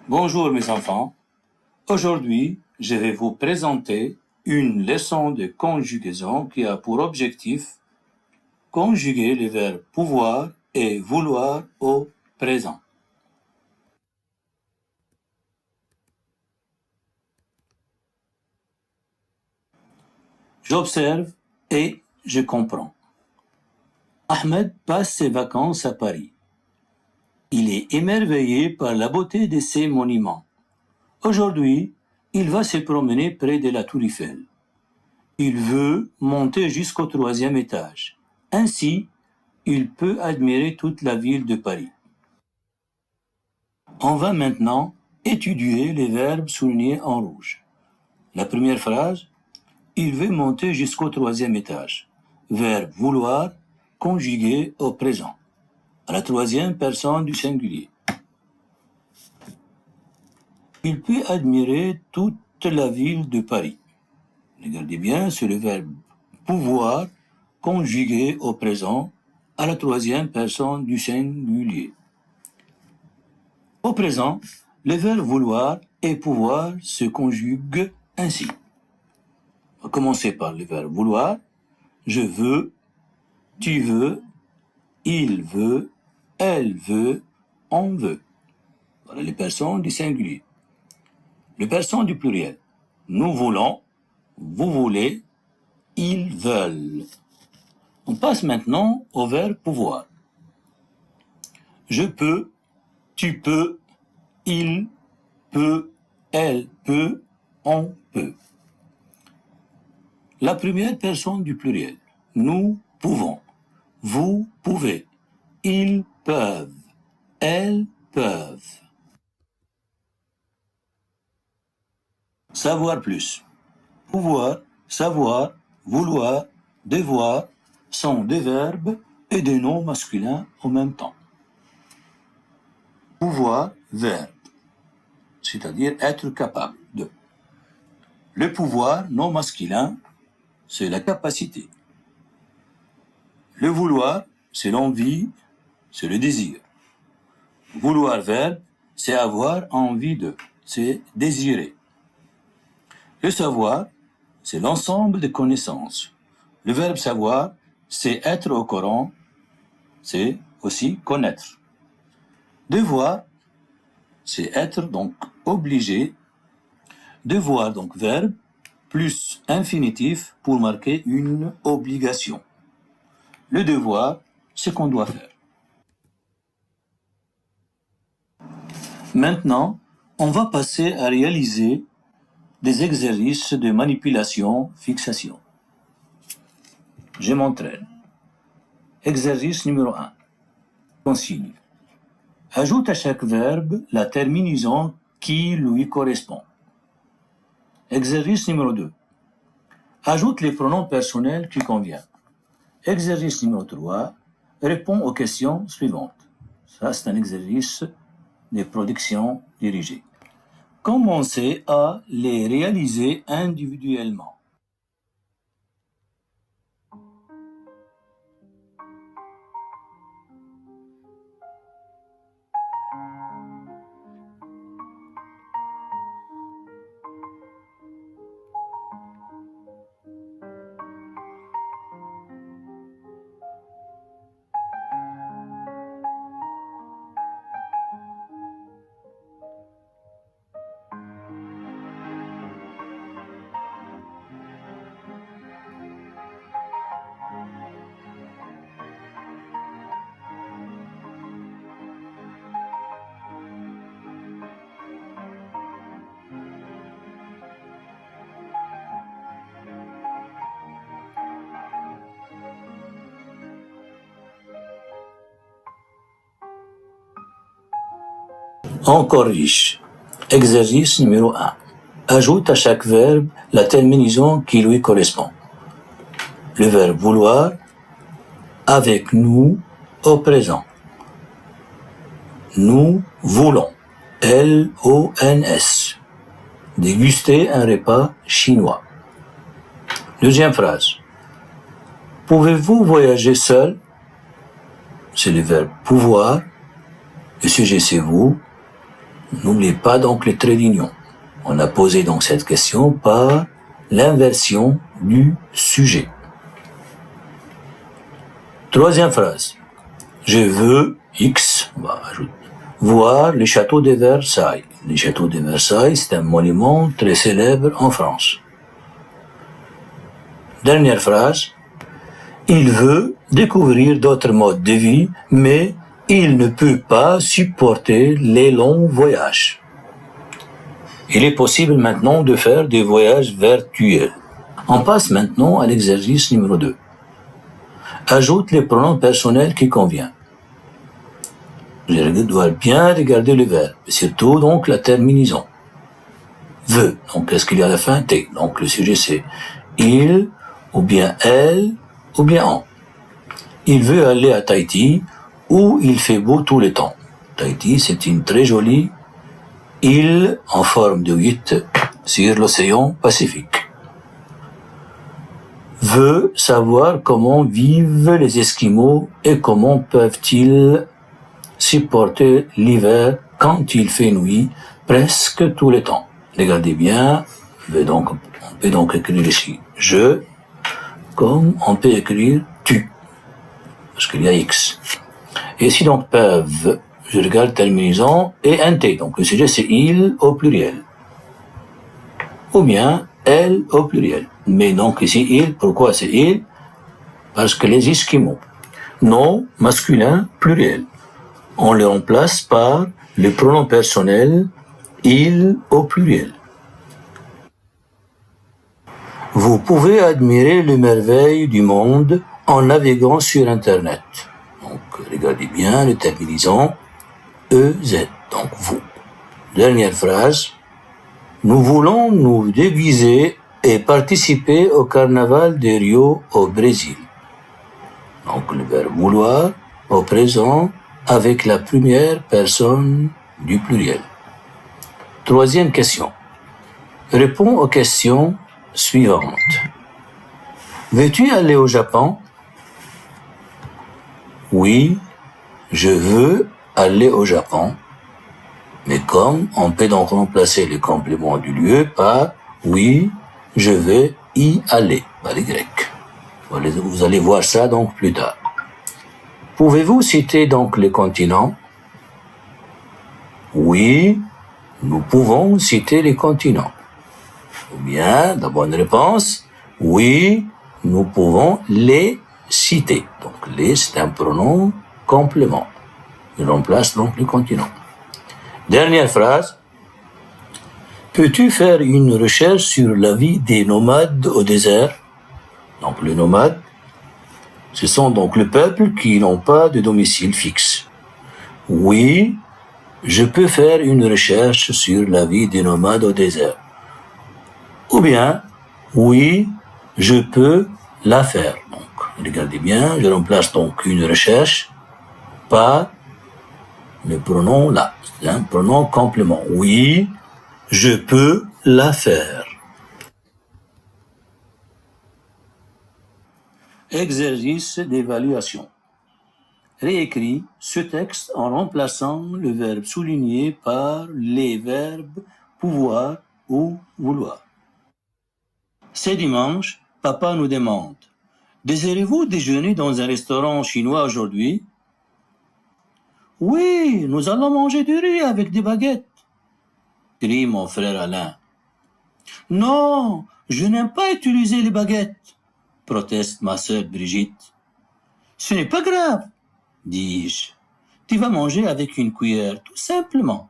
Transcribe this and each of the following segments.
Bonjour mes enfants. Aujourd'hui, je vais vous présenter une leçon de conjugaison qui a pour objectif conjuguer les verbes pouvoir et vouloir au présent. J'observe et je comprends. Ahmed passe ses vacances à Paris. Il est émerveillé par la beauté de ces monuments. Aujourd'hui, il va se promener près de la Tour Eiffel. Il veut monter jusqu'au 3e étage. Ainsi, il peut admirer toute la ville de Paris. On va maintenant étudier les verbes soulignés en rouge. La première phrase, il veut monter jusqu'au 3e étage. Verbe vouloir conjugué au présent, à la 3e personne du singulier. Il peut admirer toute la ville de Paris. Regardez bien, c'est le verbe pouvoir conjugué au présent à la 3e personne du singulier. Au présent, les verbes vouloir et pouvoir se conjuguent ainsi. On va commencer par le verbe vouloir. Je veux, tu veux, il veut, elle veut, on veut. Voilà les personnes du singulier. Les personnes du pluriel. Nous voulons, vous voulez, ils veulent. On passe maintenant au verbe pouvoir. Je peux, tu peux, il peut, elle peut, on peut. La première personne du pluriel. Nous pouvons, vous pouvez, ils peuvent, elles peuvent. Savoir plus. Pouvoir, savoir, vouloir, devoir sont des verbes et des noms masculins en même temps. Pouvoir, verbe, c'est-à-dire être capable de. Le pouvoir, nom masculin, c'est la capacité. Le vouloir, c'est l'envie, c'est le désir. Vouloir, verbe, c'est avoir envie de, c'est désirer. Le savoir, c'est l'ensemble des connaissances. Le verbe savoir, c'est être au courant, c'est aussi connaître. Devoir, c'est être donc obligé. Devoir, donc verbe, plus infinitif pour marquer une obligation. Le devoir, c'est ce qu'on doit faire. Maintenant, on va passer à réaliser des exercices de manipulation, fixation. Je m'entraîne. Exercice numéro 1. Consigne. Ajoute à chaque verbe la terminaison qui lui correspond. Exercice numéro 2. Ajoute les pronoms personnels qui conviennent. Exercice numéro 3. Réponds aux questions suivantes. Ça, c'est un exercice de production dirigée. Commencez à les réaliser individuellement. On corrige. Exercice numéro 1. Ajoute à chaque verbe la terminaison qui lui correspond. Le verbe vouloir avec nous au présent. Nous voulons. L-O-N-S. Déguster un repas chinois. Deuxième phrase. Pouvez-vous voyager seul? C'est le verbe pouvoir. Le sujet c'est vous. N'oubliez pas donc les traits d'union. On a posé donc cette question par l'inversion du sujet. Troisième phrase. Je veux, X, on va ajouter, voir les châteaux de Versailles. Les châteaux de Versailles, c'est un monument très célèbre en France. Dernière phrase. Il veut découvrir d'autres modes de vie, mais il ne peut pas supporter les longs voyages. Il est possible maintenant de faire des voyages virtuels. On passe maintenant à l'exercice numéro 2. Ajoute les pronoms personnels qui conviennent. Je dois bien regarder le verbe, surtout donc la terminaison. Veut, donc qu'est-ce qu'il y a à la fin? T. Donc le sujet c'est il, ou bien elle, ou bien on. Il veut aller à Tahiti, où il fait beau tout le temps. Tahiti, c'est une très jolie île en forme de 8 sur l'océan Pacifique. Veut savoir comment vivent les Esquimaux et comment peuvent-ils supporter l'hiver quand il fait nuit presque tout le temps. Regardez bien, on peut donc écrire ici je, comme on peut écrire tu, parce qu'il y a X. Et si donc peuvent, je regarde terminaison et un T, donc le sujet c'est il au pluriel. Ou bien elle au pluriel. Mais donc ici il, pourquoi c'est il? Parce que les Esquimaux, nom masculin pluriel, on le remplace par le pronom personnel il au pluriel. Vous pouvez admirer les merveilles du monde en naviguant sur Internet. Donc, regardez bien le terminaison EZ, donc vous. Dernière phrase. Nous voulons nous déguiser et participer au carnaval de Rio au Brésil. Donc, le verbe vouloir au présent avec la première personne du pluriel. Troisième question. Réponds aux questions suivantes. Veux-tu aller au Japon? Oui, je veux aller au Japon. Mais comme on peut donc remplacer le complément du lieu par oui, je vais y aller, par Y. Vous allez voir ça donc plus tard. Pouvez-vous citer donc les continents? Oui, nous pouvons citer les continents. Ou bien, la bonne réponse, oui, nous pouvons les citer. Donc, les, c'est un pronom complément. Il remplace donc le continent. Dernière phrase. Peux-tu faire une recherche sur la vie des nomades au désert? Donc, les nomades, ce sont donc le peuple qui n'ont pas de domicile fixe. Oui, je peux faire une recherche sur la vie des nomades au désert. Ou bien, oui, je peux la faire. Donc, regardez bien, je remplace donc une recherche par le pronom là. C'est un pronom complément. Oui, je peux la faire. Exercice d'évaluation. Réécris ce texte en remplaçant le verbe souligné par les verbes pouvoir ou vouloir. C'est dimanche, papa nous demande: désirez-vous déjeuner dans un restaurant chinois aujourd'hui? Oui, nous allons manger du riz avec des baguettes, crie mon frère Alain. Non, je n'aime pas utiliser les baguettes, proteste ma sœur Brigitte. Ce n'est pas grave, dis-je. Tu vas manger avec une cuillère, tout simplement.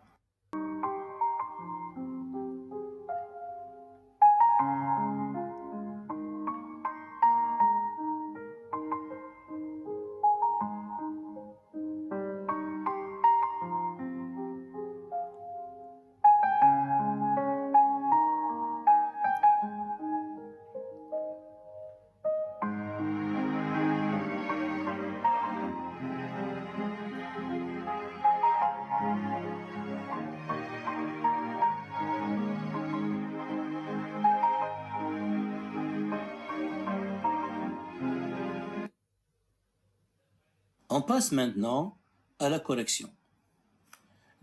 On passe maintenant à la correction.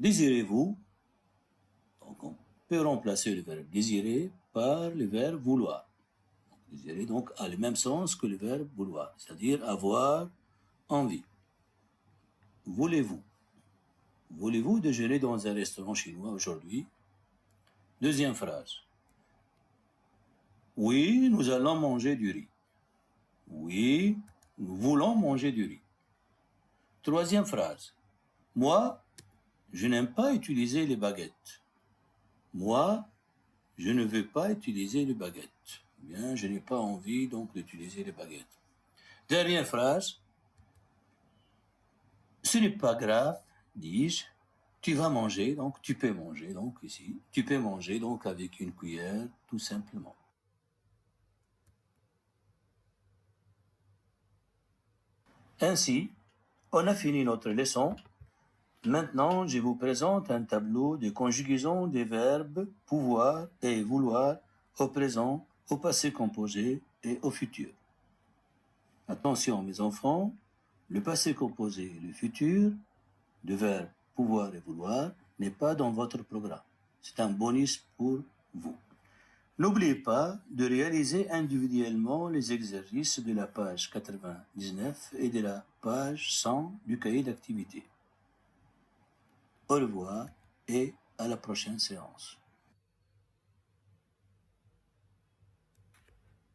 Désirez-vous peut remplacer le verbe désirer par le verbe vouloir. Désirer donc a le même sens que le verbe vouloir, c'est-à-dire avoir envie. Voulez-vous? Voulez-vous déjeuner dans un restaurant chinois aujourd'hui? Deuxième phrase. Oui, nous allons manger du riz. Oui, nous voulons manger du riz. Troisième phrase. Moi, je n'aime pas utiliser les baguettes. Moi, je ne veux pas utiliser les baguettes. Bien, je n'ai pas envie donc d'utiliser les baguettes. Dernière phrase. Ce n'est pas grave, dis-je. Tu vas manger, donc tu peux manger, donc ici. Tu peux manger donc avec une cuillère, tout simplement. Ainsi, on a fini notre leçon. Maintenant, je vous présente un tableau de conjugaison des verbes pouvoir et vouloir au présent, au passé composé et au futur. Attention, mes enfants, le passé composé et le futur du verbe pouvoir et vouloir n'est pas dans votre programme. C'est un bonus pour vous. N'oubliez pas de réaliser individuellement les exercices de la page 99 et de la page 100 du cahier d'activité. Au revoir et à la prochaine séance.